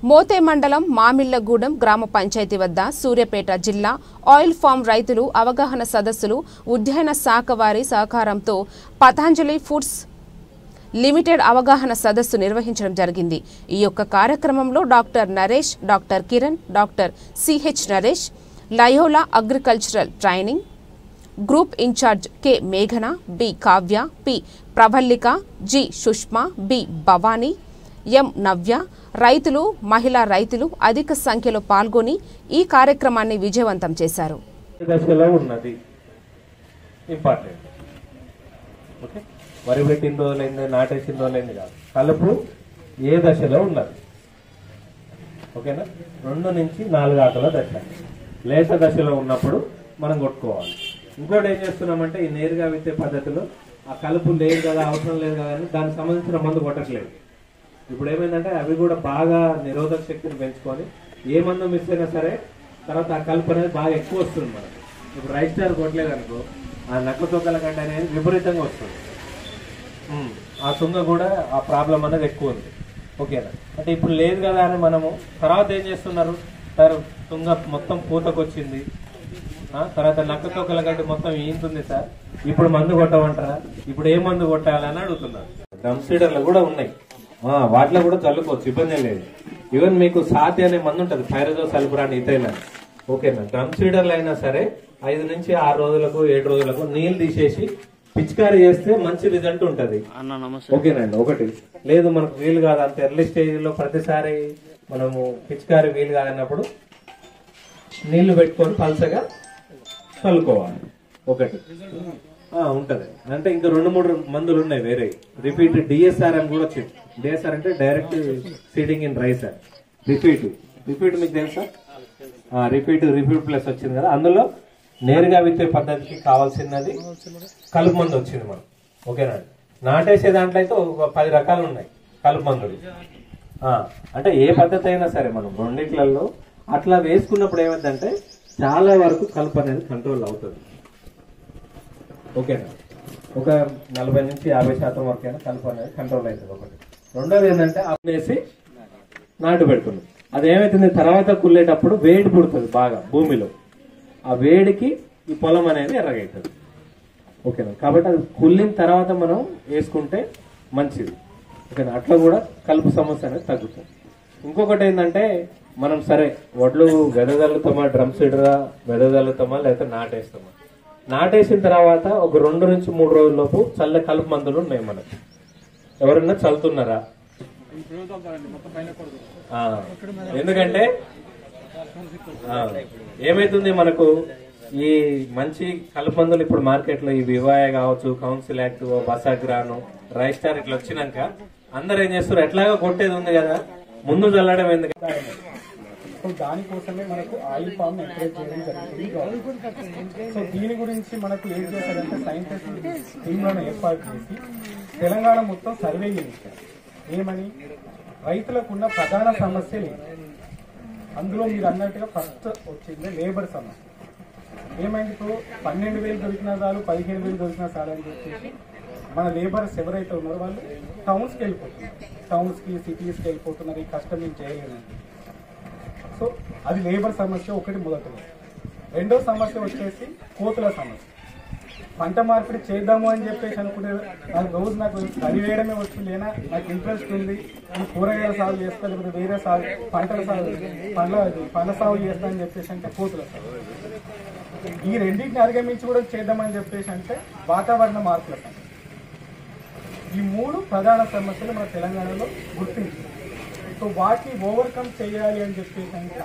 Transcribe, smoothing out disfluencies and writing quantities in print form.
మోతే మండలం మామిళ్లగూడెం గ్రామ పంచాయతీ వద్ద సూర్యాపేట జిల్లా ఆయిల్ ఫామ్ రైతులు అవగాహన సదస్సులు ఉద్యాన శాఖ వారి సహకారంతో పతంజలి ఫుడ్స్ లిమిటెడ్ అవగాహన సదస్సు నిర్వహించడం జరిగింది। ఈ యొక్క కార్యక్రమంలో doctor Naresh, doctor Kiran, doctor CH Naresh, Loyola agricultural training group incharge K మేఘన, B Kavya, P Pravallika, G Sushma, B Bhavani, M Navya, రైతులు, మహిళా రైతులు అధిక సంఖ్యలో పాల్గొని ఈ కార్యక్రమాన్ని విజయవంతం చేశారు। వరి పెట్టిన రోజులైంది, నాటేసిన రోజులైంది కాదు, కలుపు ఏ దశలో ఉన్నది, ఓకేనా? 2 నుంచి 4 ఆకుల దశ, లేత దశలో ఉన్నప్పుడు మనం కొట్టుకోవాలి। ఇంకోటి ఏం చేస్తున్నామంటే ఈ నేరుగా విత్తే పద్ధతిలో ఆ కలుపు లేదు కదా, అవసరం లేదు కదా అని దానికి సంబంధించిన మందు కొట్టట్లేదు। ఇప్పుడు ఏమైందంటే అవి కూడా బాగా నిరోధక శక్తిని పెంచుకొని ఏ మందు మిస్ అయినా సరే తర్వాత ఆ కలుపు అనేది బాగా ఎక్కువ వస్తుంది మనకి। ఇప్పుడు రైస్ స్టార్ కొట్టలేదు అనుకో, ఆ నక్క తొక్కల కంటే అనేది విపరీతంగా వస్తుంది, ఆ తుంగ కూడా ఆ ప్రాబ్లం అనేది ఎక్కువ ఉంది, ఓకేనా? అంటే ఇప్పుడు లేదు కదా అని మనము తర్వాత ఏం చేస్తున్నారు, సార్ తుంగ మొత్తం పూతకొచ్చింది, తర్వాత నక్క తొక్కల కంటే మొత్తం ఈంతుంది సార్, ఇప్పుడు మందు కొట్టమంటారా, ఇప్పుడు ఏ మందు కొట్టాలని అడుగుతున్నారు। డ్రమ్ సీడర్లు కూడా ఉన్నాయి, వాటిలో కూడా చల్లుకోవచ్చు, ఇబ్బంది లేదు। ఈవెన్ మీకు సాతి అనే మందు ఉంటుంది, పైరజో సల్ఫురాన్ ఇథైలాన్, ఓకేనా? డ్రమ్ సీడర్లు అయినా సరే 5 నుంచి 6 రోజులకు 7 రోజులకు నీళ్లు తీసేసి పిచికారీ చేస్తే మంచి రిజల్ట్ ఉంటది, ఓకేనండి? ఒకటి లేదు మనకు వీలు కాదు, అంత ఎర్లీ స్టేజ్ లో ప్రతిసారి మనము పిచికారీ వీలు కాదన్నప్పుడు నీళ్లు పెట్టుకొని పలసగా చల్లుకోవాలి, ఒకటి ఉంటది। అంటే ఇంకా 2-3 మందులు ఉన్నాయి వేరే, రిపీట్ డిఎస్ఆర్ అని కూడా వచ్చింది। డిఎస్ఆర్ అంటే direct seeding in rice, repeat మీకు తెలుసా? రిపీట్ ప్లస్ వచ్చింది కదా, అందులో నేరుగా విత్తే పద్ధతికి కావాల్సినది కలుపు మందు వచ్చింది మనం, ఓకేనా? నాటేసే దాంట్లో అయితే ఒక 10 రకాలు ఉన్నాయి కలుపు మందులు। అంటే ఏ పద్ధతి అయినా సరే మనం రెండిట్లలో అట్లా వేసుకున్నప్పుడు ఏమైందంటే చాలా వరకు కలుపు అనేది కంట్రోల్ అవుతుంది, ఓకేనా? ఒక 40 నుంచి 50% వరకు అయినా కలుపు అనేది కంట్రోల్ అవుతుంది, ఒకటి। రెండోది ఏంటంటే వేసి నాటు పెడుతుంది, అది ఏమైతుంది తర్వాత కుళ్ళేటప్పుడు వేడి పుడుతుంది బాగా భూమిలో, ఆ వేడికి ఈ పొలం అనేది ఎర్రగవుతుంది, ఓకేనా? కాబట్టి అది కుళ్ళిన తర్వాత మనం వేసుకుంటే మంచిది, ఓకేనా? అట్లా కూడా కలుపు సమస్య అనేది తగ్గుతుంది। ఇంకొకటి ఏంటంటే మనం సరే వడ్లు వెదజల్లుతామా, డ్రమ్ సీడరా వెదజల్లుతామా, లేకపోతే నాటేస్తామా, నాటేసిన తర్వాత ఒక 2 నుంచి 3 రోజుల లోపు చల్ల కలుపు మందులు ఉన్నాయి మనకి, ఎవరన్నా చల్లుతున్నారా? ఎందుకంటే ఏమైతుంది మనకు ఈ మంచి కలుపు మందులు ఇప్పుడు మార్కెట్ లో ఈ వివాయ కావచ్చు, కౌన్సిల్ యాక్ట్, బసాగ్రాను, రైస్ స్టార్ ఇట్లా వచ్చినాక అందరు ఏం చేస్తారు, ఎట్లాగా కొట్టేది ఉంది కదా ముందు చల్లడం ఎందుకంటే దానికోసమే మనకు ఆయిల్ ఫామ్ ఎంకరేజ్ చేయడం జరుగుతుంది। సో దీని గురించి మనకు ఏం చేశారంటే సైంటిస్ట్ టీంలను ఏర్పాటు చేసి తెలంగాణ మొత్తం సర్వే చేయించారు। ఏమని, రైతులకు ఉన్న ప్రధాన సమస్యలు అందులో మీరు అన్నట్టుగా ఫస్ట్ వచ్చింది లేబర్ సమస్య। ఏమైంది, ఇప్పుడు 12,000 దొరికినా చాలు, 15,000 దొరికినా చాలు అని చెప్పేసి మన లేబర్స్ ఎవరైతే ఉన్నారో వాళ్ళు టౌన్స్కి వెళ్ళిపోతున్నారు, టౌన్స్కి సిటీస్కి వెళ్ళిపోతున్నారు, ఈ కష్టం మేము చేయలేదండి। సో అది లేబర్ సమస్య ఒకటి మొదటిది। రెండో సమస్య వచ్చేసి కోతుల సమస్య। పంట మార్పిడి చేద్దాము అని చెప్పేసి అనుకునే రోజు నాకు వరి వేయడమే వస్తుంది, లేనా నాకు ఇంట్రెస్ట్ ఉంది, నేను కూరగాయల సాగు చేస్తా, లేకపోతే వేరే సాగు పండ్ల సాగు చేస్తా అని చెప్పేసి అంటే కోతుల సాగు। ఈ రెండింటిని అధిగమించి కూడా చేద్దామని చెప్పేసి అంటే వాతావరణ మార్పుల సమస్య। ఈ 3 ప్రధాన సమస్యలు మన తెలంగాణలో గుర్తించారు। సో వాటిని ఓవర్కమ్ చేయాలి అని చెప్పేసి అంటే